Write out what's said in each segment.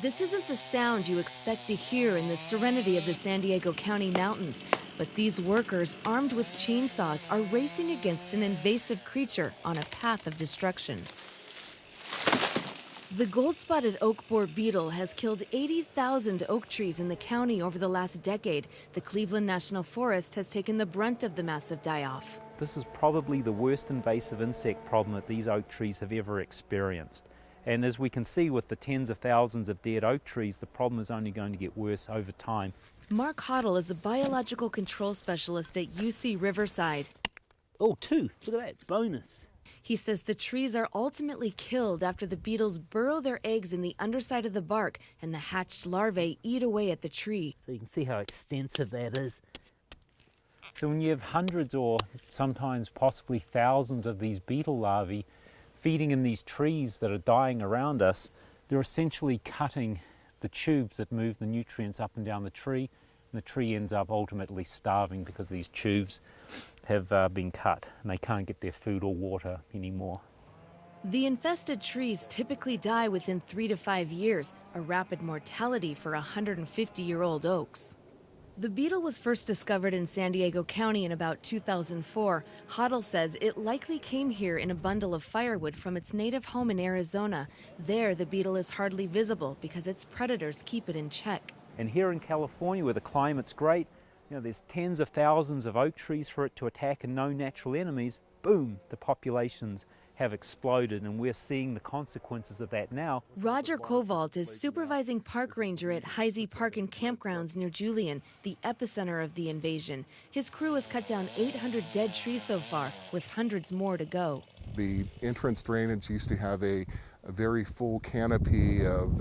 This isn't the sound you expect to hear in the serenity of the San Diego County mountains, but these workers, armed with chainsaws, are racing against an invasive creature on a path of destruction. The gold-spotted oak borer beetle has killed 80,000 oak trees in the county over the last decade. The Cleveland National Forest has taken the brunt of the massive die-off. This is probably the worst invasive insect problem that these oak trees have ever experienced. And as we can see with the tens of thousands of dead oak trees, the problem is only going to get worse over time. Mark Hoddle is a biological control specialist at UC Riverside. Oh, two. Look at that. Bonus. He says the trees are ultimately killed after the beetles burrow their eggs in the underside of the bark and the hatched larvae eat away at the tree. So you can see how extensive that is. So when you have hundreds or sometimes possibly thousands of these beetle larvae feeding in these trees that are dying around us, they're essentially cutting the tubes that move the nutrients up and down the tree, and the tree ends up ultimately starving because these tubes have been cut and they can't get their food or water anymore. The infested trees typically die within 3 to 5 years, a rapid mortality for 150-year-old oaks. The beetle was first discovered in San Diego County in about 2004. Hoddle says it likely came here in a bundle of firewood from its native home in Arizona. There, the beetle is hardly visible because its predators keep it in check. And here in California, where the climate's great, there's tens of thousands of oak trees for it to attack and no natural enemies. Boom, the populations have exploded, and we're seeing the consequences of that now. Roger Kovalt is supervising park ranger at Heisey Park and Campgrounds near Julian, the epicenter of the invasion. His crew has cut down 800 dead trees so far, with hundreds more to go. The entrance drainage used to have a very full canopy of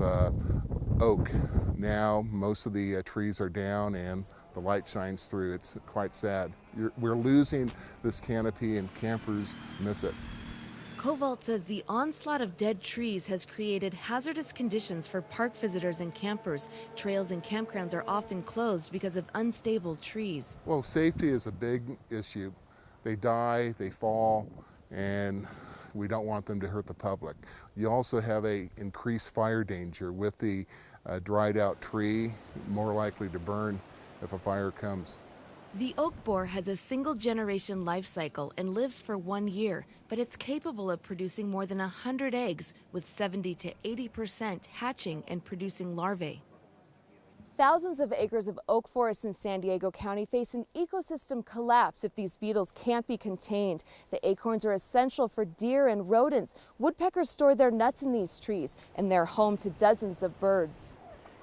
oak. Now most of the trees are down and the light shines through. It's quite sad. We're losing this canopy and campers miss it. Kovalt says the onslaught of dead trees has created hazardous conditions for park visitors and campers. Trails and campgrounds are often closed because of unstable trees. Well, safety is a big issue. They die, they fall, and we don't want them to hurt the public. You also have a increased fire danger with the dried out tree, more likely to burn if a fire comes. The oak borer has a single-generation life cycle and lives for 1 year, but it's capable of producing more than 100 eggs, with 70 to 80% hatching and producing larvae. Thousands of acres of oak forests in San Diego County face an ecosystem collapse if these beetles can't be contained. The acorns are essential for deer and rodents. Woodpeckers store their nuts in these trees, and they're home to dozens of birds.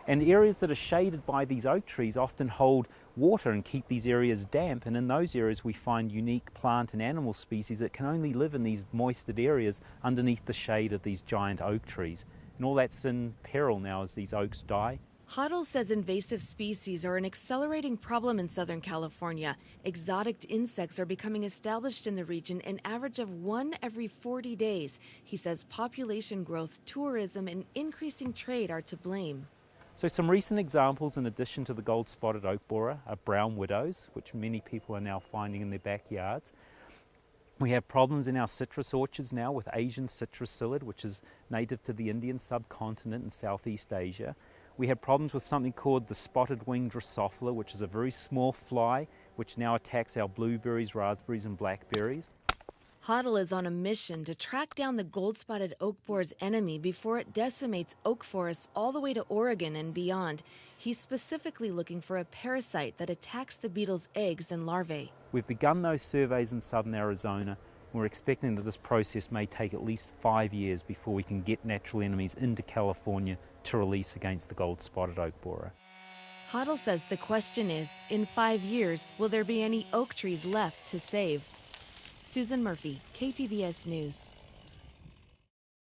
And areas that are shaded by these oak trees often hold water and keep these areas damp, and in those areas we find unique plant and animal species that can only live in these moisted areas underneath the shade of these giant oak trees. And all that's in peril now as these oaks die. Hoddle says invasive species are an accelerating problem in Southern California. Exotic insects are becoming established in the region, an average of 1 every 40 days. He says population growth, tourism, and increasing trade are to blame. So some recent examples, in addition to the gold-spotted oak borer, are brown widows, which many people are now finding in their backyards. We have problems in our citrus orchards now with Asian citrus psyllid, which is native to the Indian subcontinent and Southeast Asia. We have problems with something called the spotted-winged Drosophila, which is a very small fly, which now attacks our blueberries, raspberries, and blackberries. Hoddle is on a mission to track down the gold-spotted oak borer's enemy before it decimates oak forests all the way to Oregon and beyond. He's specifically looking for a parasite that attacks the beetle's eggs and larvae. We've begun those surveys in southern Arizona. We're expecting that this process may take at least 5 years before we can get natural enemies into California to release against the gold-spotted oak borer. Hoddle says the question is, in 5 years, will there be any oak trees left to save? Susan Murphy, KPBS News.